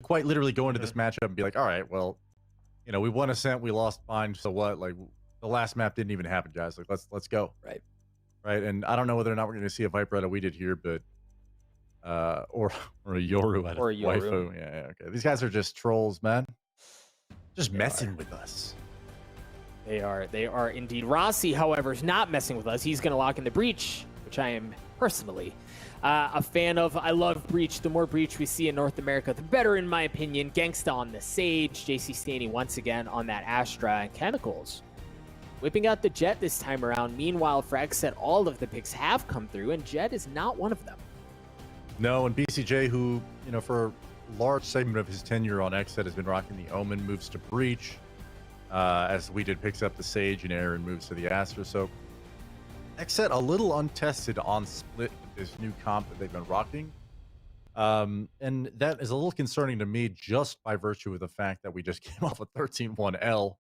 quite literally go into this matchup and be like, all right, well, you know, we won Ascent, we lost Bind, so what? Like, the last map didn't even happen, guys. Like, let's go. Right. And I don't know whether or not we're going to see a Viper out of we did here, but or a Yoru out of Waifu. Yeah, okay. These guys are just trolls, man. Just messing with us. They are indeed. Rossi, however, is not messing with us. He's going to lock in the breach, which I am personally a fan of. I love breach. The more breach we see in North America, the better, in my opinion. Gangsta on the Sage, JCTNA once again on that Astra, and Chemicals whipping out the Jet this time around. Meanwhile, for XSET, all of the picks have come through, and Jet is not one of them. No, and BCJ, who, you know, for a large segment of his tenure on XSET has been rocking the Omen, moves to Breach, as we did picks up the Sage and Aaron moves to the Astra. So XSET a little untested on split with this new comp that they've been rocking. And that is a little concerning to me just by virtue of the fact that we just came off a 13-1L.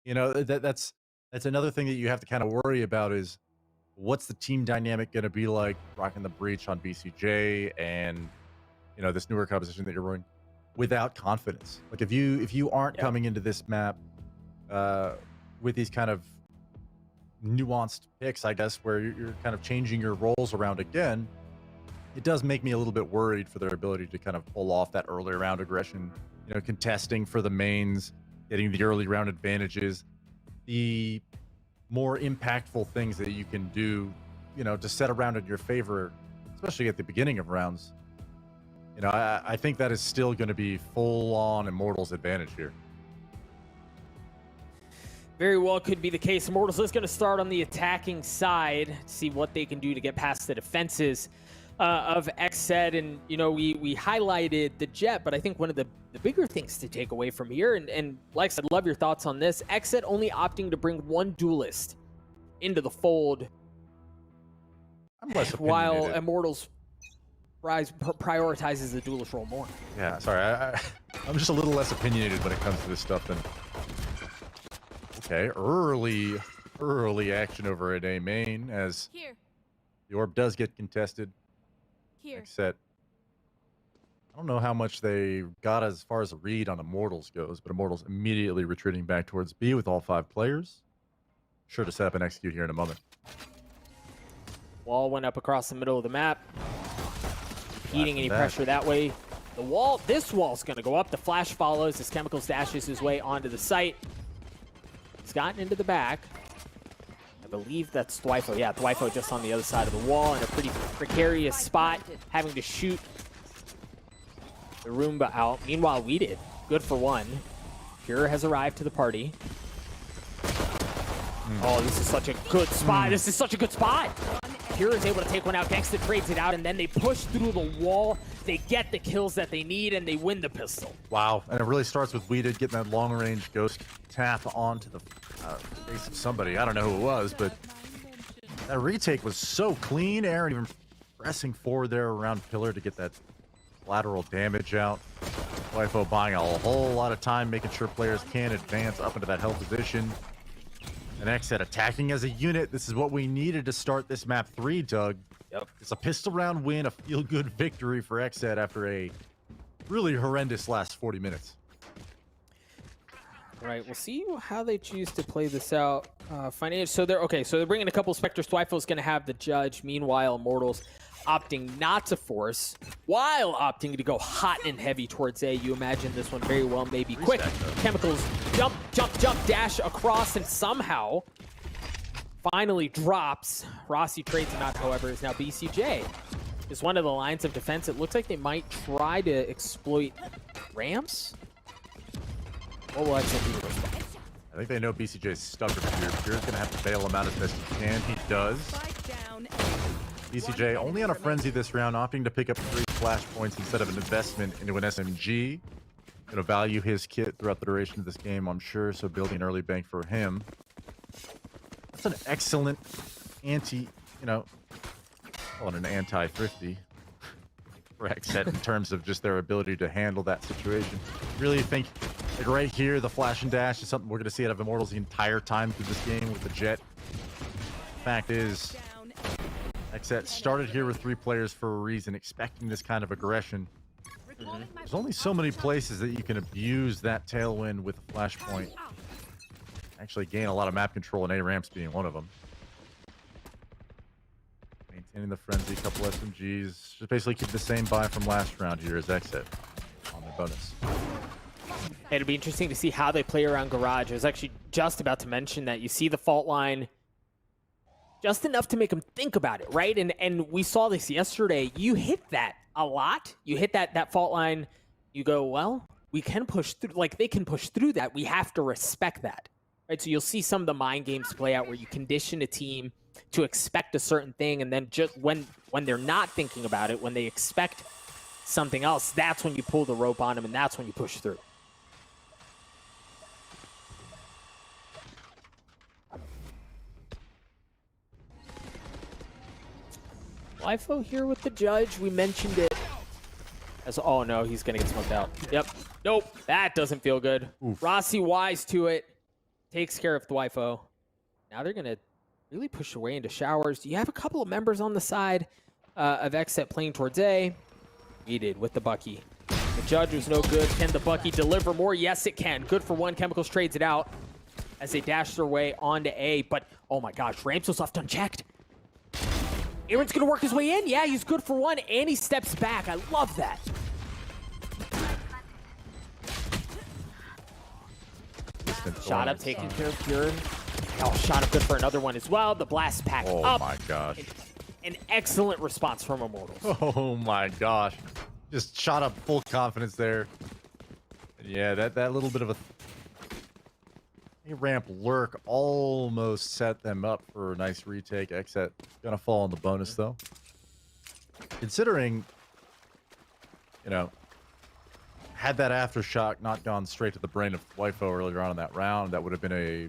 You know, that's another thing that you have to kind of worry about is what's the team dynamic going to be like rocking the Breach on BCJ and, you know, this newer composition that you're running without confidence. Like if you aren't coming into this map with these kind of nuanced picks, I guess, where you're kind of changing your roles around again, it does make me a little bit worried for their ability to kind of pull off that early round aggression, you know, contesting for the mains, getting the early round advantages, the more impactful things that you can do, you know, to set a round in your favor, especially at the beginning of rounds. You know, I think that is still going to be full-on Immortals advantage here. Very well could be the case. Immortals is going to start on the attacking side to see what they can do to get past the defenses of XSET. And, you know, we highlighted the Jet, but I think one of the bigger things to take away from here, and Lex, I'd love your thoughts on this, XSET only opting to bring one duelist into the fold, while Immortals prioritizes the duelist role more. Yeah, sorry, I'm just a little less opinionated when it comes to this stuff than... Okay, early action over at A main as the orb does get contested. XSET. I don't know how much they got as far as a read on Immortals goes, but Immortals immediately retreating back towards B with all 5 players. Sure to set up and execute here in a moment. Wall went up across the middle of the map. Heating any pressure that way. The wall, this wall's going to go up. The flash follows as Chemicals dashes his way onto the site. He's gotten into the back. I believe that's Dwifo. Yeah, Dwifo just on the other side of the wall in a pretty precarious spot, having to shoot the Roomba out. Meanwhile, we did. Good for one. Pure has arrived to the party. Oh, this is such a good spot. This is such a good spot. Pure is able to take one out. Gangsta trades it out, and then they push through the wall. They get the kills that they need, and they win the pistol. Wow, and it really starts with Weeded getting that long-range ghost tap onto the face of somebody. I don't know who it was, but that retake was so clean. Aaron even pressing forward there around Pillar to get that lateral damage out. Wifo buying a whole lot of time, making sure players can advance up into that hell position. And XSET attacking as a unit. This is what we needed to start this map 3, Doug. Yep. It's a pistol round win, a feel-good victory for XSET after a really horrendous last 40 minutes. All right, we'll see how they choose to play this out. So they're bringing a couple of Spectres. Dwifo's going to have the Judge. Meanwhile, Immortals opting not to force, while opting to go hot and heavy towards A. You imagine this one very well may be quick. Chemicals jump, dash across, and somehow finally drops. Rossi trades him out, however, is now BCJ. Is one of the lines of defense. It looks like they might try to exploit ramps. What will XSET do? I think they know BCJ is stuck over here. Pure's going to have to bail him out as best he can. He does. BCJ only on a frenzy this round, opting to pick up 3 flash points instead of an investment into an SMG. Going to value his kit throughout the duration of this game, I'm sure, so building an early bank for him. That's an excellent an anti-thrifty for XSET in terms of just their ability to handle that situation. Really think, like right here, the flash and dash is something we're going to see out of Immortals the entire time through this game with the Jet. Fact is, XSET started here with 3 players for a reason, expecting this kind of aggression. There's only so many places that you can abuse that tailwind with a flashpoint. Actually gain a lot of map control, and A ramps being one of them. Maintaining the frenzy, couple SMGs. Just basically keep the same buy from last round here as XSET on their bonus. It'll be interesting to see how they play around Garage. I was actually just about to mention that you see the fault line just enough to make them think about it, right? And we saw this yesterday. You hit that a lot. You hit that fault line. You go, well, we can push through. Like, they can push through that. We have to respect that, right? So you'll see some of the mind games play out where you condition a team to expect a certain thing, and then just when they're not thinking about it, when they expect something else, that's when you pull the rope on them, and that's when you push through. LIFO here with the judge. We mentioned it. As, oh no, he's gonna get smoked out. Yep. Nope. That doesn't feel good. Oof. Rossi wise to it. Takes care of Dwifo. Now they're gonna really push away into showers. You have a couple of members on the side of XSET playing towards A. He did with the Bucky. The judge was no good. Can the Bucky deliver more? Yes, it can. Good for one. Chemicals trades it out as they dash their way onto A. But, oh my gosh, Ramps was left unchecked. Aaron's going to work his way in. Yeah, he's good for one, and he steps back. I love that. Shot up, taking care of Pure. Oh, shot up good for another one as well. The blast pack up. Oh my gosh. An excellent response from Immortals. Oh my gosh. Just shot up full confidence there. And yeah, that little bit of a ramp lurk almost set them up for a nice retake. XSET gonna fall on the bonus though. Considering, you know, had that aftershock not gone straight to the brain of Dwifo earlier on in that round, that would have been a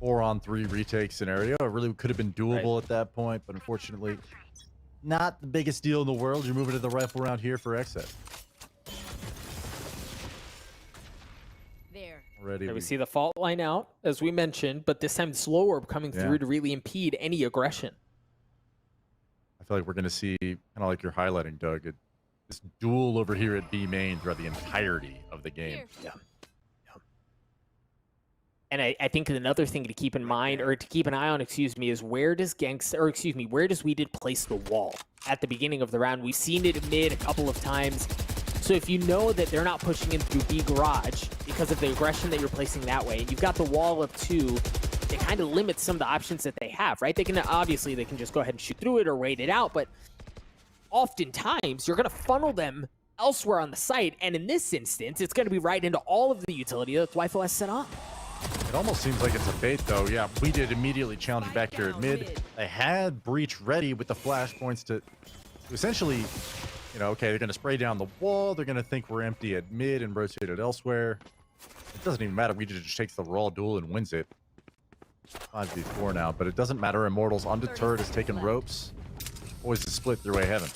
4-on-3 retake scenario. It really could have been doable at that point, but unfortunately, not the biggest deal in the world. You're moving to the rifle round here for XSET. There we see the fault line out, as we mentioned, but this time slow orb coming through to really impede any aggression. I feel like we're going to see, kind of like you're highlighting, Doug, this duel over here at B main throughout the entirety of the game. Yeah. And I think another thing to keep in mind, or to keep an eye on, excuse me, is where does where does We Did place the wall at the beginning of the round? We've seen it mid a couple of times. So if you know that they're not pushing in through B garage because of the aggression that you're placing that way, and you've got the wall up too, it kind of limits some of the options that they have, right? They can obviously they can just go ahead and shoot through it or wait it out, but oftentimes you're going to funnel them elsewhere on the site, and in this instance, it's going to be right into all of the utility that Dwifo has set up. It almost seems like it's a bait, though. Yeah, We Did immediately challenge back here at mid. They had Breach ready with the flashpoints to essentially, you know, okay, they're going to spray down the wall. They're going to think we're empty at mid and rotate it elsewhere. It doesn't even matter. We Did just takes the raw duel and wins it. 5v4 now, but it doesn't matter. Immortals undeterred has taken ropes. Always a split through A heaven.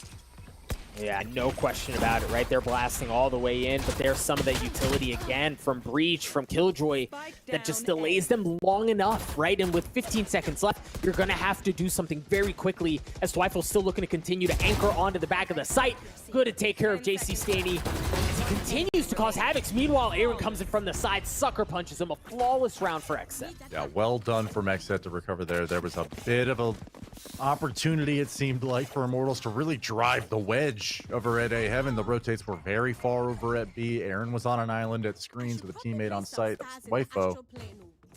Yeah, no question about it, right? They're blasting all the way in, but there's some of that utility again from Breach, from Killjoy, that just delays them long enough, right? And with 15 seconds left, you're going to have to do something very quickly as Dwifel's still looking to continue to anchor onto the back of the site. Good to take care of JCTNA as he continues to cause havoc. Meanwhile, Aaron comes in from the side, sucker punches him. A flawless round for XSET. Yeah, well done from XSET to recover there. There was a bit of a opportunity, it seemed like, for Immortals to really drive the wedge over at A heaven. The rotates were very far over at B. Aaron was on an island at screens with a teammate on site. Dwifo.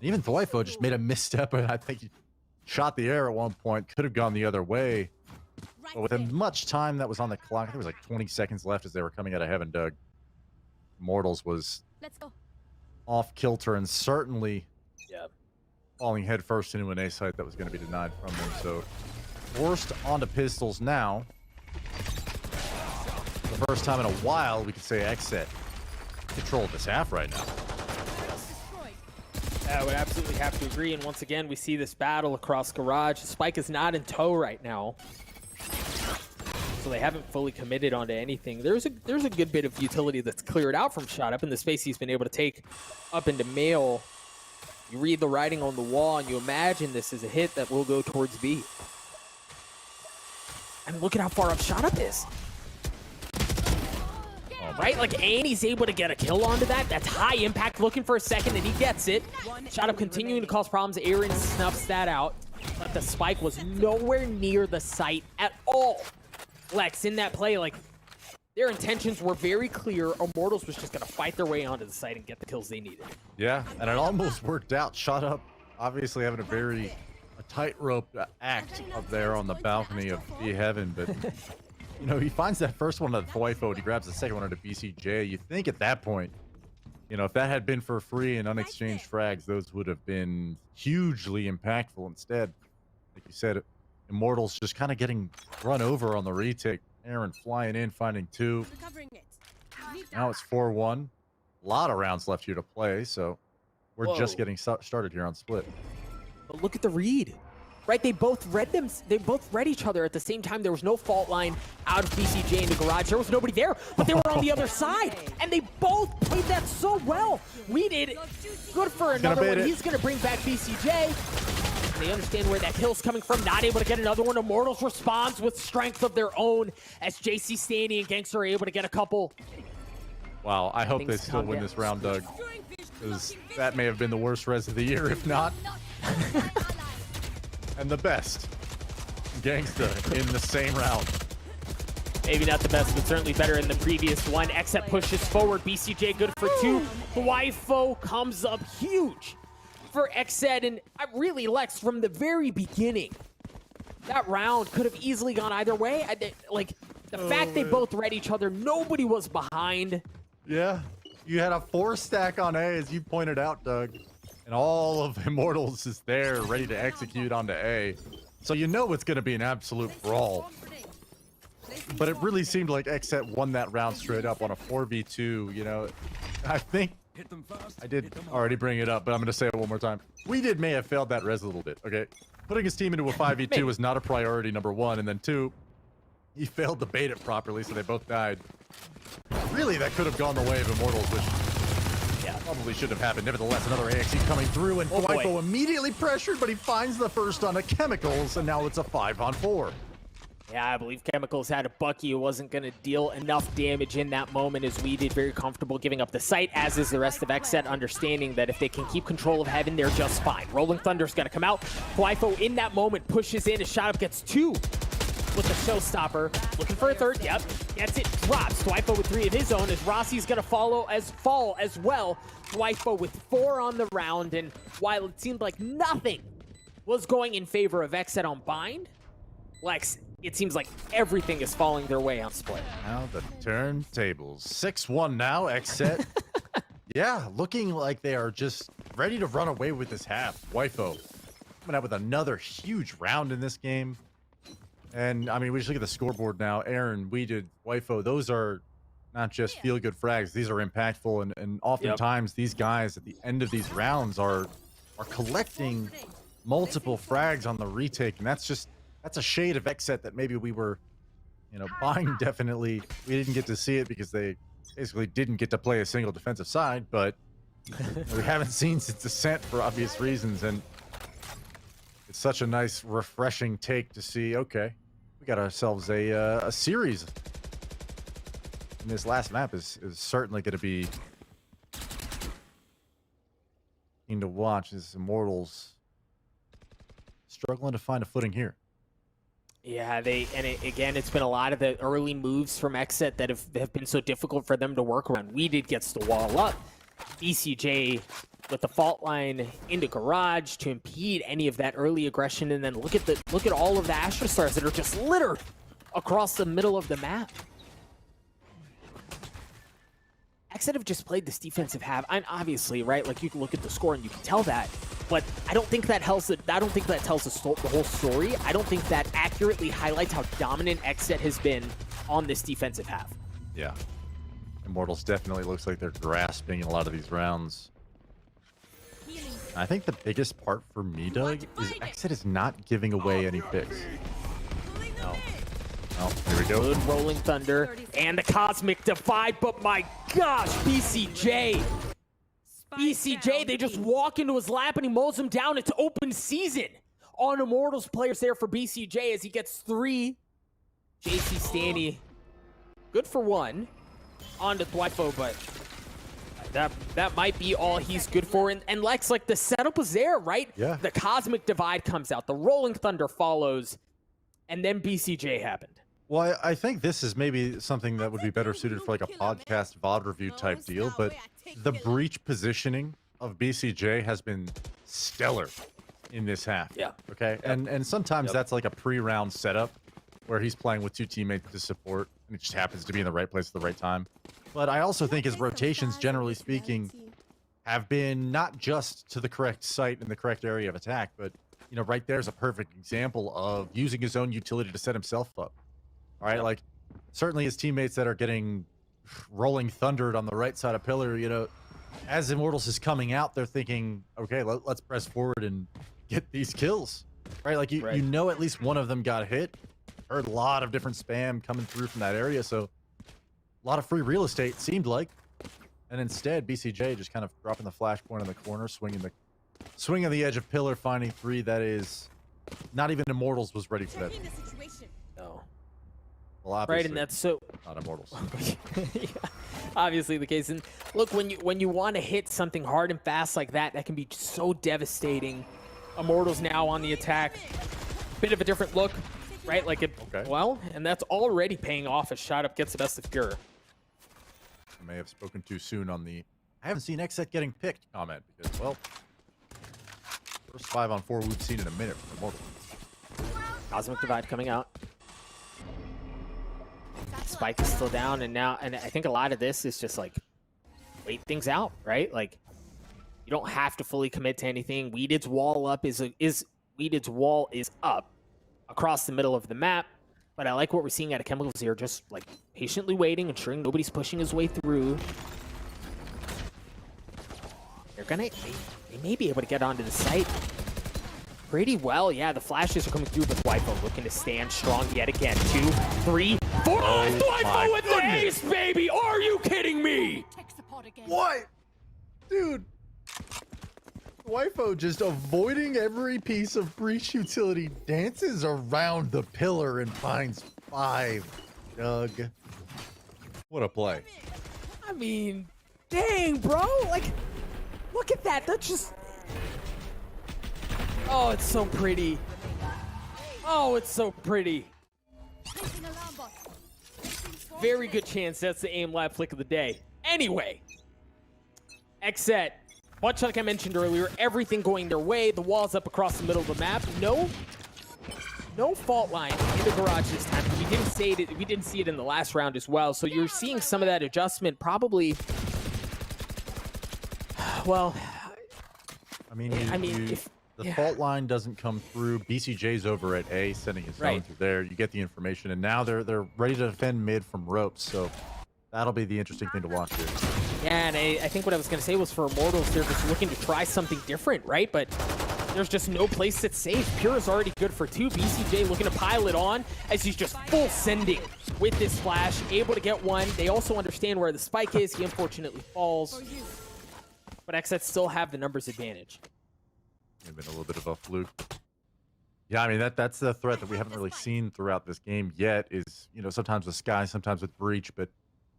Even Dwifo just made a misstep, and I think he shot the air at one point. Could have gone the other way. But with as much time that was on the clock, I think it was like 20 seconds left as they were coming out of heaven, Doug. Immortals was off kilter and certainly falling headfirst into an A site that was going to be denied from them. So forced onto pistols now. The first time in a while, we could say XSET controlled this half right now. I would absolutely have to agree. And once again, we see this battle across garage. Spike is not in tow right now, so they haven't fully committed onto anything. There's a good bit of utility that's cleared out from Shot Up in the space he's been able to take up into Mail. You read the writing on the wall, and you imagine this is a hit that will go towards B. And look at how far up Shot Up is. right? Like, and he's able to get a kill onto that. That's high impact, looking for a second, and he gets it. Shot up continuing to cause problems. Aaron snuffs that out, but the spike was nowhere near the site at all. Lex, in that play, like, their intentions were very clear. Immortals was just going to fight their way onto the site and get the kills they needed. Yeah, and it almost worked out. Shot up, obviously having a tightrope act up there on the balcony of B Heaven, but you know, he finds that first one at Thwifo, he grabs the second one at BCJ. You think at that point, you know, if that had been for free and unexchanged frags, those would have been hugely impactful. Instead, like you said, Immortals just kind of getting run over on the retake. Aaron flying in, finding two. Now it's 4-1. A lot of rounds left here to play, so we're just getting started here on Split. But look at the read, right? They both read them. They both read each other at the same time. There was no fault line out of BCJ in the garage. There was nobody there, but they were on the other side, and they both played that so well. We did good for another one. He's gonna bring back BCJ. They understand where that kill's coming from. Not able to get another one. Immortals responds with strength of their own as JC, and Gangster are able to get a couple. Wow, I hope they still win this round, Doug. Because that may have been the worst res of the year, if not. And the best. Gangsta in the same round. Maybe not the best, but certainly better than the previous one. XSET pushes forward. BCJ good for two. Thwifo comes up huge for XSET, and I really, Lex, from the very beginning, that round could have easily gone either way. Like, the fact they both read each other, nobody was behind. Yeah, you had a 4-stack on A, as you pointed out, Doug, and all of Immortals is there, ready to execute onto A. So you know it's going to be an absolute brawl. But it really seemed like XSET won that round straight up on a 4v2, you know. I think I did already bring it up, but I'm going to say it one more time. We may have failed that res a little bit, okay? Putting his team into a 5v2 was not a priority, number one. And then two, he failed to bait it properly, so they both died. Really, that could have gone the way of Immortals, which probably should have happened. Nevertheless, another AXE coming through, and Thwifo immediately pressured, but he finds the first on a Chemicals, and now it's a 5-on-4. Yeah, I believe Chemicals had a Bucky who wasn't going to deal enough damage in that moment, as we did very comfortable giving up the site, as is the rest of XSET, understanding that if they can keep control of Heaven, they're just fine. Rolling Thunder's going to come out. Thwifo in that moment pushes in. His shot up gets two with the showstopper. Looking for a third. Yep. Gets it. Drops. Thwifo with 3 of his own, as Rossi's going to fall as well. Thwifo with 4 on the round, and while it seemed like nothing was going in favor of XSET on Bind, Lex, it seems like everything is falling their way on Split. Now the turntables. 6-1 now, XSET. Yeah, looking like they are just ready to run away with this half. Thwifo coming out with another huge round in this game. And, I mean, we just look at the scoreboard now. Aaron, we did, Thwifo, those are not just feel-good frags. These are impactful, and oftentimes these guys at the end of these rounds are collecting multiple frags on the retake, and that's a shade of XSET that maybe we were, you know, buying. Definitely, we didn't get to see it because they basically didn't get to play a single defensive side, but we haven't seen since Descent for obvious reasons, and it's such a nice, refreshing take to see, okay, we got ourselves a series. And this last map is certainly going to be to watch. As Immortals struggling to find a footing here. Yeah, again, it's been a lot of the early moves from XSET that have been so difficult for them to work around. Weeded gets the wall up. BCJ with the fault line into garage to impede any of that early aggression, and then look at all of the Astra Stars that are just littered across the middle of the map. XSET have just played this defensive half, and obviously, right? Like, you can look at the score and you can tell that, but I don't think that tells the whole story. I don't think that accurately highlights how dominant XSET has been on this defensive half. Yeah, Immortals definitely looks like they're grasping in a lot of these rounds. I think the biggest part for me, Doug, is XSET is not giving away any picks. No. Oh, here we go. Good Rolling Thunder and the Cosmic Divide, but my gosh, BCJ, they just walk into his lap and he mows him down. It's open season on Immortals players there for BCJ as he gets 3. JC Stanny, good for 1. onto Dwifo, but that might be all he's good for. And Lex, like, the setup was there, right? Yeah. The Cosmic Divide comes out, the Rolling Thunder follows, and then BCJ happened. Well, I think this is maybe something that would be better suited for like a podcast VOD review type deal, but the breach positioning of BCJ has been stellar in this half. Yeah. Okay. And sometimes Yep. that's like a pre-round setup where he's playing with two teammates to support, and it just happens to be in the right place at the right time. But I also think his rotations, generally speaking, have been not just to the correct site and the correct area of attack, but, you know, right there's a perfect example of using his own utility to set himself up. All right, like, certainly his teammates that are getting rolling thundered on the right side of pillar, you know, as Immortals is coming out, they're thinking, okay, let's press forward and get these kills, right? Like, you know at least one of them got hit. Heard a lot of different spam coming through from that area, so a lot of free real estate, seemed like. And instead, BCJ just kind of dropping the flashpoint in the corner, swinging on the edge of pillar, finding three. That is, not even Immortals was ready for that. No. Well, Right, and that's so not Immortals. yeah, obviously the case. And look, when you want to hit something hard and fast like that, that can be so devastating. Immortals now on the attack. Bit of a different look, right? Like it, well, and that's already paying off as Shot Up gets the best of Pure. I may have spoken too soon on the I haven't seen XSET getting picked comment because, well, first 5-on-4 we've seen in a minute from Immortals. Cosmic Divide coming out. Spike is still down, and I think a lot of this is just like wait things out, right? Like you don't have to fully commit to anything. Weeded's wall up Weeded's wall is up across the middle of the map, but I like what we're seeing out of Chemicals here, just like patiently waiting, ensuring nobody's pushing his way through. They may be able to get onto the site pretty well. Yeah, the flashes are coming through, but Dwifo looking to stand strong yet again. 2, 3, 4. Dwifo with the ace, baby! Are you kidding me? What? Dude. Dwifo just avoiding every piece of breach utility, dances around the pillar and finds 5. Doug. What a play. I mean, dang, bro. Like, look at that. That's just... Oh, it's so pretty. Oh, it's so pretty. Very good chance that's the aim lab flick of the day. Anyway, XSET, much like I mentioned earlier, everything going their way. The wall's up across the middle of the map. No fault line in the garage this time. We didn't see it in the last round as well. So you're seeing some of that adjustment probably. Well, I mean, if the fault line doesn't come through, BCJ's over at A, sending his zone through there. You get the information, and now they're ready to defend mid from ropes. So that'll be the interesting thing to watch here. Yeah, and I think what I was going to say was for Immortals, they're just looking to try something different, right? But there's just no place that's safe. Pure is already good for 2. BCJ looking to pile it on as he's just full sending with this flash, able to get one. They also understand where the spike is. He unfortunately falls. But XSET still have the numbers advantage. It's been a little bit of a fluke. Yeah, I mean, that's the threat that we haven't really seen throughout this game yet is, you know, sometimes with Sky, sometimes with Breach, but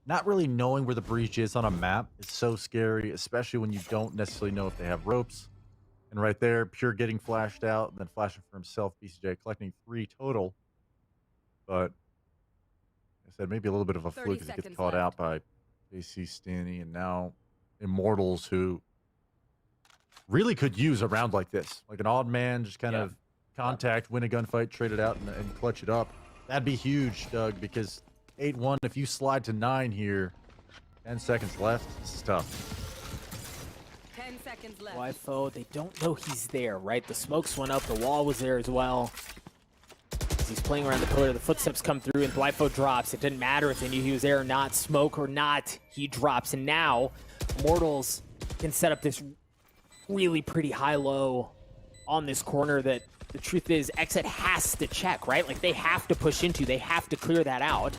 not really knowing where the breach is on a map is so scary, especially when you don't necessarily know if they have ropes. And right there, Pure getting flashed out, and then flashing for himself, BCJ collecting 3 total. But, like I said, maybe a little bit of a fluke as he gets caught out by VCTNA, and now Immortals, who really could use a round like this. Like an odd man, just kind of contact, win a gunfight, trade it out, and clutch it up. That'd be huge, Doug, because 8-1, if you slide to 9 here, 10 seconds left, this is tough. 10 seconds left. Dwifo, they don't know he's there, right? The smokes went up, the wall was there as well. As he's playing around the pillar, the footsteps come through, and Dwifo drops. It didn't matter if they knew he was there or not, smoke or not, he drops. And now, Immortals can set up this really pretty high-low on this corner that the truth is XSET has to check, right? Like, they have to push into, they have to clear that out.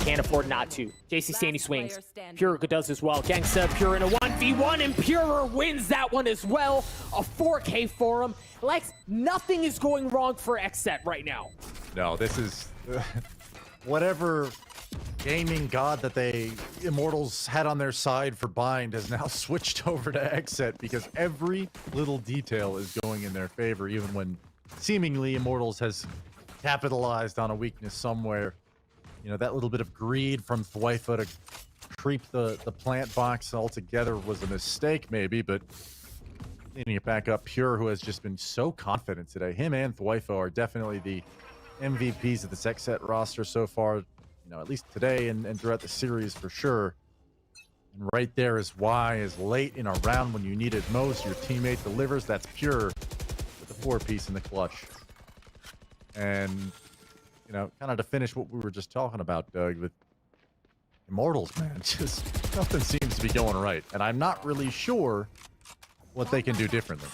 Can't afford not to. JCTNA swings. Pure does as well. Gangsta, Pure in a 1v1, and Pure wins that one as well. A 4K for him. Lex, nothing is going wrong for XSET right now. No, this is... whatever gaming god that they Immortals had on their side for bind has now switched over to XSET because every little detail is going in their favor, even when seemingly Immortals has capitalized on a weakness somewhere. You know, that little bit of greed from Thwyfa to creep the plant box altogether was a mistake maybe, but cleaning it back up, Pure, who has just been so confident today. Him and Thwyfa are definitely the MVPs of this XSET roster so far, you know, at least today and throughout the series for sure. And right there is why, is late in a round when you need it most, your teammate delivers. That's Pure with the 4-piece in the clutch. And, you know, kind of to finish what we were just talking about, Doug, with Immortals, man, just nothing seems to be going right. And I'm not really sure what they can do differently.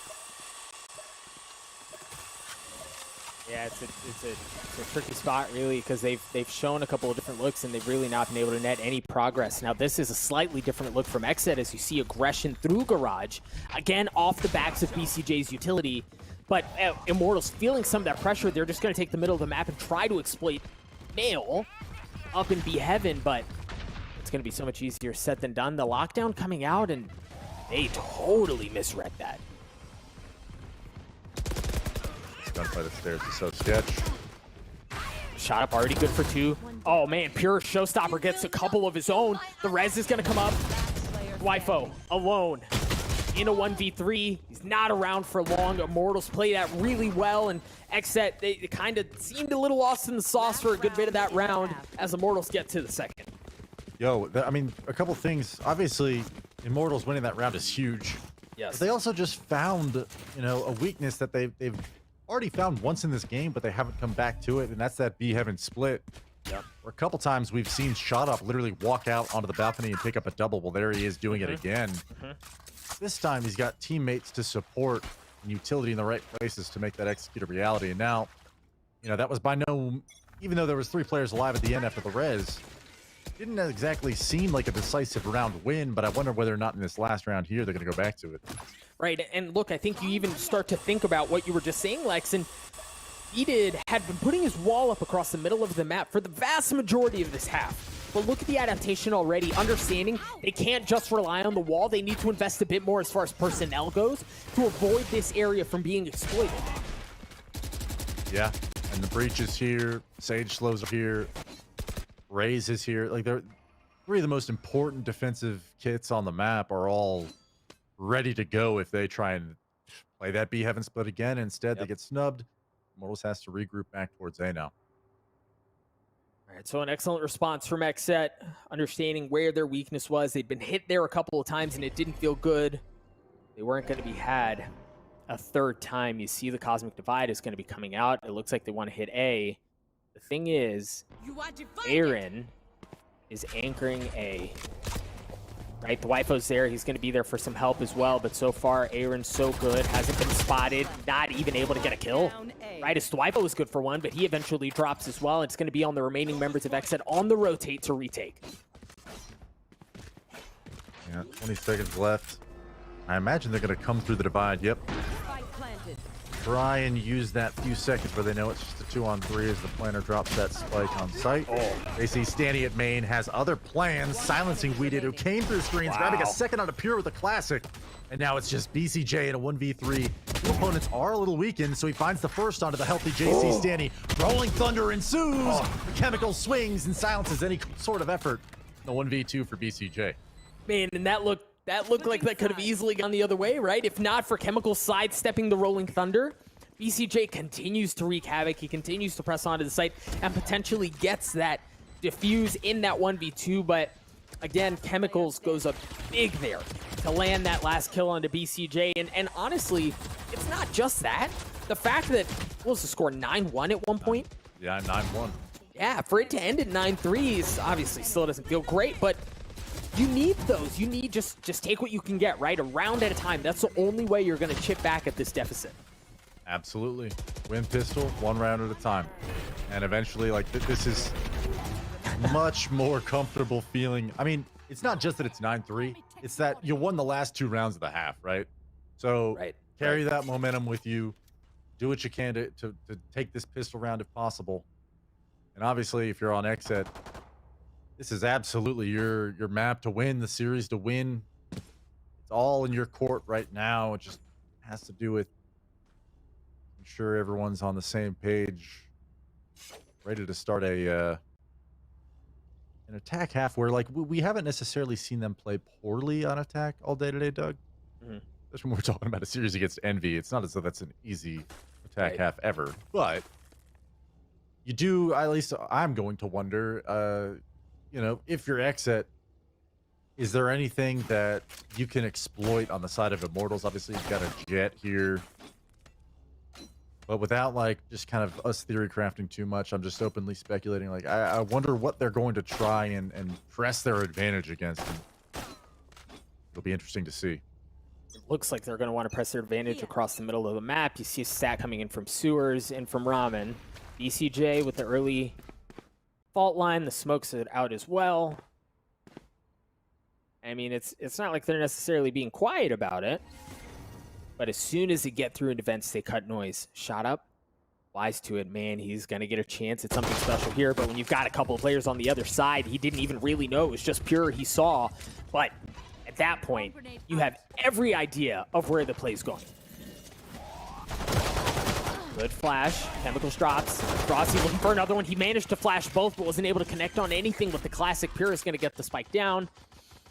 Yeah, it's a tricky spot really because they've shown a couple of different looks and they've really not been able to net any progress. Now this is a slightly different look from XSET as you see aggression through Garage, again off the backs of BCJ's utility, but Immortals feeling some of that pressure. They're just going to take the middle of the map and try to exploit Mail up in B Heaven, but it's going to be so much easier said than done. The lockdown coming out and they totally misread that. Gunfight upstairs is so sketch. Shot up already good for 2. Oh man, Pure Showstopper gets a couple of his own. The res is gonna come up. Thwyfa alone in a 1v3. He's not around for long. Immortals play that really well, and XSET, they kind of seemed a little lost in the sauce for a good bit of that round as Immortals get to the second. Yo, I mean, a couple things. Obviously, Immortals winning that round is huge. Yes. But they also just found, you know, a weakness that they've already found once in this game, but they haven't come back to it, and that's that B Heaven split. Yep. Where a couple times we've seen Shot Up literally walk out onto the balcony and pick up a double. Well, there he is doing it again. This time he's got teammates to support and utility in the right places to make that execute a reality. And now, you know, that was by no, even though there was 3 players alive at the end after the res, didn't exactly seem like a decisive round win, but I wonder whether or not in this last round here they're going to go back to it. Right, and look, I think you even start to think about what you were just saying, Lex, and Edid had been putting his wall up across the middle of the map for the vast majority of this half. But look at the adaptation already, understanding they can't just rely on the wall, they need to invest a bit more as far as personnel goes to avoid this area from being exploited. Yeah, and the breach is here, Sage slows here, Raze is here. Like, they're 3 of the most important defensive kits on the map are all ready to go if they try and play that B Heaven split again. Instead, they get snubbed. Immortals has to regroup back towards A now. All right, so an excellent response from XSET, understanding where their weakness was. They'd been hit there a couple of times and it didn't feel good. They weren't going to be had a third time. You see the Cosmic Divide is going to be coming out. It looks like they want to hit A. The thing is, Aaron is anchoring A. Right, the Thwyfa's there. He's going to be there for some help as well. But so far, Aaron's so good. Hasn't been spotted. Not even able to get a kill. Right, as Thwyfa was good for 1, but he eventually drops as well. It's going to be on the remaining members of XSET on the rotate to retake. Yeah, 20 seconds left. I imagine they're going to come through the divide. Yep. Try and use that few seconds where they know it's just a 2-on-3 as the planner drops that spike on site. They see Stanny at main has other plans, silencing Weeded, who came through screens, grabbing a second out of Pure with a classic. And now it's just BCJ in a 1v3. Two opponents are a little weakened, so he finds the first onto the healthy JC Stanny. Rolling thunder ensues. The chemical swings and silences any sort of effort. The 1v2 for BCJ. Man, and that looked like that could have easily gone the other way, right? If not for Chemical sidestepping the Rolling Thunder, BCJ continues to wreak havoc. He continues to press onto the site and potentially gets that diffuse in that 1v2. But again, Chemicals goes up big there to land that last kill onto BCJ. And honestly, it's not just that. The fact that, what was the score, 9-1 at one point? Yeah, 9-1. Yeah, for it to end at 9-3 is obviously still doesn't feel great, but you need those. You need just take what you can get, right? A round at a time. That's the only way you're going to chip back at this deficit. Absolutely. Win pistol, 1 round at a time. And eventually, like, this is much more comfortable feeling. I mean, it's not just that it's 9-3. It's that you won the last 2 rounds of the half, right? So carry that momentum with you. Do what you can to take this pistol round if possible. And obviously, if you're on XSET, this is absolutely your map to win, the series to win. It's all in your court right now. It just has to do with I'm sure everyone's on the same page, ready to start an attack half where like we haven't necessarily seen them play poorly on attack all day today, Doug. Mhm. Especially when we're talking about a series against Envy. It's not as though that's an easy attack Right. half ever, but you do, at least I'm going to wonder, if you're XSET, is there anything that you can exploit on the side of Immortals? Obviously, you've got a Jet here. But without, like, just kind of us theory crafting too much, I'm just openly speculating. Like, I wonder what they're going to try and press their advantage against them. It'll be interesting to see. It looks like they're going to want to press their advantage across the middle of the map. You see a stat coming in from Sewers and from Ramen. BCJ with the early fault line. The smokes are out as well. I mean, it's not like they're necessarily being quiet about it. But as soon as they get through into vents, they cut noise. Shot up. Wise to it, man. He's going to get a chance at something special here. But when you've got a couple of players on the other side, he didn't even really know. It was just pure he saw. But at that point, you have every idea of where the play's going. Good flash. Chemicals drops. Rossi looking for another one. He managed to flash both, but wasn't able to connect on anything with the classic. Pure is going to get the spike down.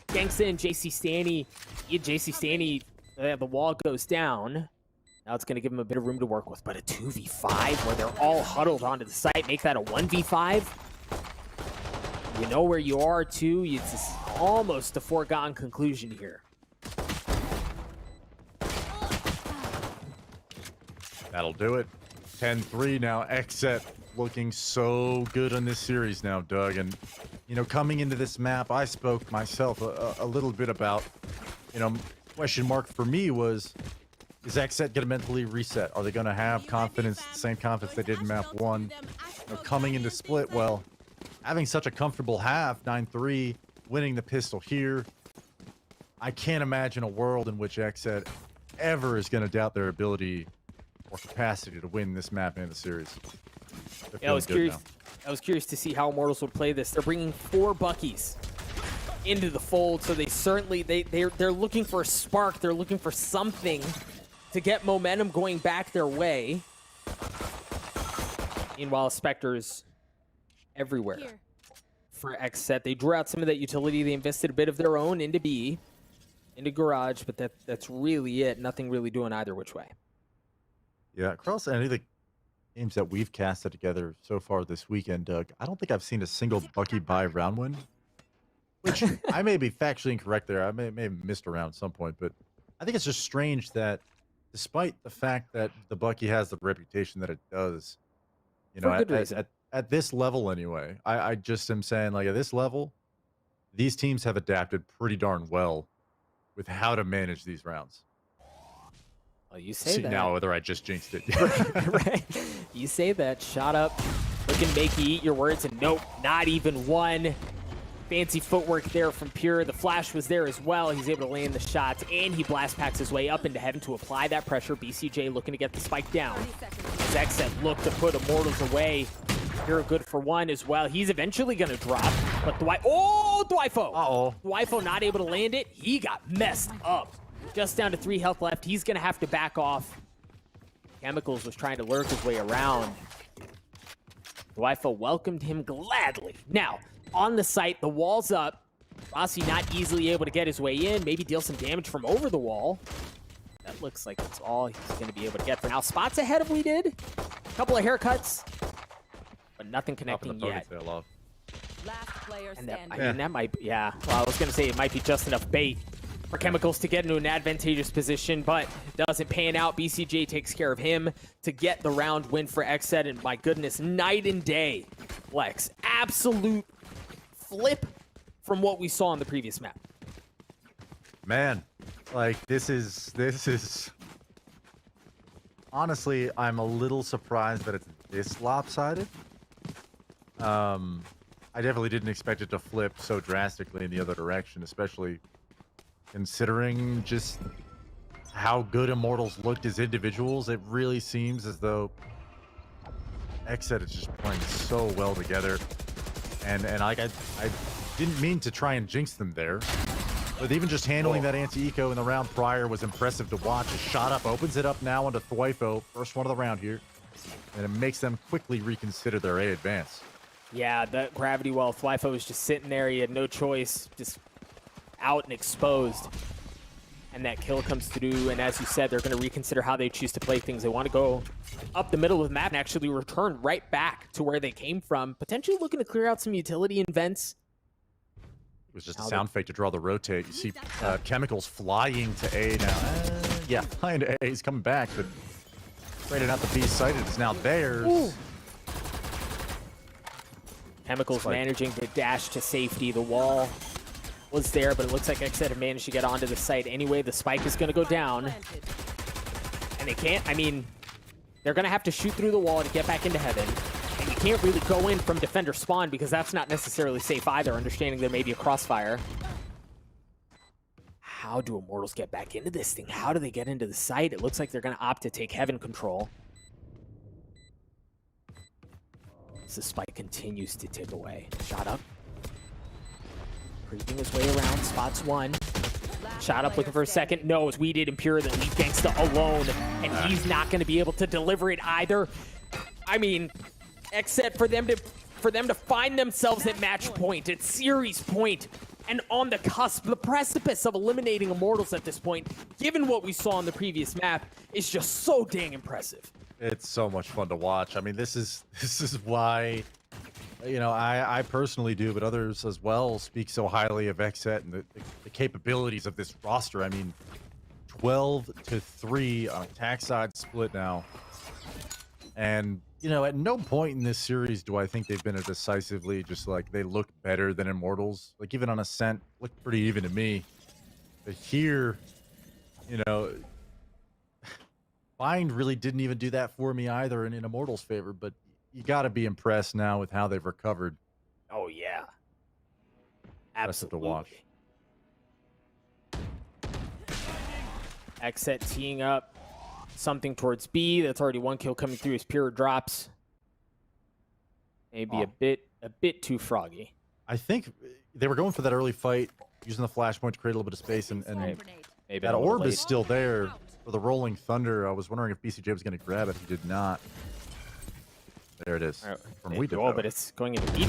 Gangsta and JC Stanny, the wall goes down. Now it's going to give him a bit of room to work with, but a 2v5 where they're all huddled onto the site. Make that a 1v5. You know where you are, too. It's just almost a foregone conclusion here. That'll do it. 10-3 now. XSET looking so good on this series now, Doug. And, coming into this map, I spoke myself a little bit about, question mark for me was, is XSET going to mentally reset? Are they going to have confidence, the same confidence they did in map 1? Coming into split, well, having such a comfortable half, 9-3, winning the pistol here, I can't imagine a world in which XSET ever is going to doubt their ability or capacity to win this map and the series. Yeah, I was curious to see how Immortals would play this. They're bringing 4 Buckies into the fold, so they certainly they're looking for a spark. They're looking for something to get momentum going back their way. Meanwhile, Spectres everywhere for XSET. They drew out some of that utility. They invested a bit of their own into B, into Garage, but that's really it. Nothing really doing either which way. Yeah, across any of the games that we've casted together so far this weekend, Doug, I don't think I've seen a single Bucky buy round win. Which I may be factually incorrect there. I may have missed a round at some point, but I think it's just strange that despite the fact that the Bucky has the reputation that it does, at this level anyway, I just am saying, like, at this level, these teams have adapted pretty darn well with how to manage these rounds. Well, you say See that. now whether I just jinxed it. Right. You say that. Shot up. Looking to make you eat your words, and nope, not even one. Fancy footwork there from Pure. The flash was there as well. He's able to land the shots, and he blast packs his way up into heaven to apply that pressure. BCJ looking to get the spike down. XSET look to put Immortals away. Pure good for one as well. He's eventually going to drop, but Dwifo. Uh-oh. Dwifo not able to land it. He got messed up. Just down to 3 health left. He's going to have to back off. Chemicals was trying to lurk his way around. Dwifo welcomed him gladly. Now, on the site, the wall's up. Rossi not easily able to get his way in. Maybe deal some damage from over the wall. That looks like that's all he's going to be able to get for now. Spots ahead of we did. A couple of haircuts. But nothing connecting yet. And that might be, yeah. Well, I was going to say it might be just enough bait for Chemicals to get into an advantageous position, but it doesn't pan out. BCJ takes care of him to get the round win for XSET, and my goodness, night and day, Lex. Absolute flip from what we saw on the previous map. Man, like, this is honestly, I'm a little surprised that it's this lopsided. I definitely didn't expect it to flip so drastically in the other direction, especially considering just how good Immortals looked as individuals. It really seems as though XSET is just playing so well together. And like I didn't mean to try and jinx them there. But even just handling that anti-eco in the round prior was impressive to watch. A shot up opens it up now onto Thwifo. First one of the round here. And it makes them quickly reconsider their A advance. Yeah, that gravity well, Thwifo was just sitting there. He had no choice, just out and exposed. And that kill comes through, and as you said, they're going to reconsider how they choose to play things. They want to go up the middle of the map and actually return right back to where they came from, potentially looking to clear out some utility and vents. It was just a sound fake to draw the rotate. You see Chemicals flying to A now. Yeah, flying to A. He's coming back, but straight out the B sighted. It's now theirs. Ooh. Chemicals managing to dash to safety. The wall was there, but it looks like XSET have managed to get onto the site anyway. The spike is going to go down. And they can't, I mean, they're going to have to shoot through the wall to get back into heaven. And you can't really go in from defender spawn because that's not necessarily safe either, understanding there may be a crossfire. How do Immortals get back into this thing? How do they get into the site? It looks like they're going to opt to take heaven control. As the spike continues to tick away. Shot up. Creeping his way around, spots one. Shot up looking for a second. Knows we did Impure that leave Gangsta alone, and he's not going to be able to deliver it either. I mean, XSET for them to find themselves at match point, at series point, and on the cusp, the precipice of eliminating Immortals at this point, given what we saw on the previous map, is just so dang impressive. It's so much fun to watch. I mean, this is why, you know, I personally do, but others as well speak so highly of XSET and the capabilities of this roster. I mean, 12-3 on attack side split now. And, you know, at no point in this series do I think they've been a decisively just like they look better than Immortals. Like even on Ascent, looked pretty even to me. But here, you know, Bind really didn't even do that for me either in Immortals' favor, but you got to be impressed now with how they've recovered. Oh, yeah. Absolutely. To watch. XSET teeing up something towards B. That's already one kill coming through as Pure drops. Maybe a bit too froggy. I think they were going for that early fight, using the flashpoint to create a little bit of space, and maybe that orb is still there for the Rolling Thunder. I was wondering if BCJ was going to grab it. He did not. There it is. From we did. Oh, but it's going into B.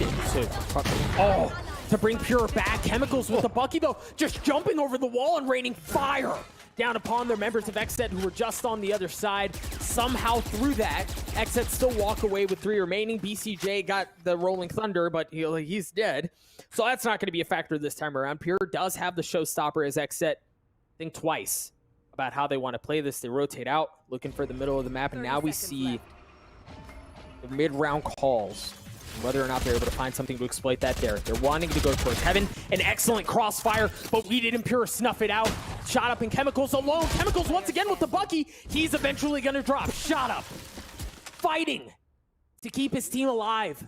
Oh, to bring Pure back. Chemicals with the Bucky, though, just jumping over the wall and raining fire down upon their members of XSET who were just on the other side. Somehow through that, XSET still walk away with 3 remaining. BCJ got the Rolling Thunder, but he's dead. So that's not going to be a factor this time around. Pure does have the showstopper as XSET think twice about how they want to play this. They rotate out, looking for the middle of the map, and now we see the mid-round calls. Whether or not they're able to find something to exploit that there. They're wanting to go towards heaven. An excellent crossfire, but we did Impure snuff it out. Shot up in Chemicals alone. Chemicals once again with the Bucky. He's eventually going to drop. Shot up. Fighting to keep his team alive.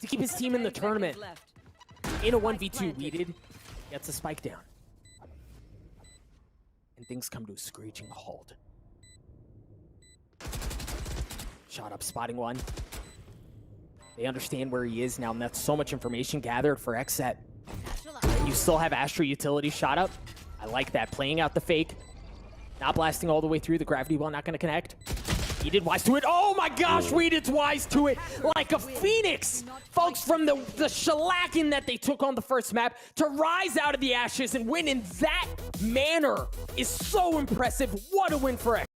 To keep his team in the tournament. In a 1v2, Weeded gets a spike down. And things come to a screeching halt. Shot up, spotting one. They understand where he is now, and that's so much information gathered for XSET. And you still have Astra utility shot up. I like that. Playing out the fake. Not blasting all the way through. The gravity well not going to connect. He did wise to it. Oh my gosh, we did wise to it. Like a phoenix. Folks, from the shellacking that they took on the first map to rise out of the ashes and win in that manner is so impressive. What a win for XSET.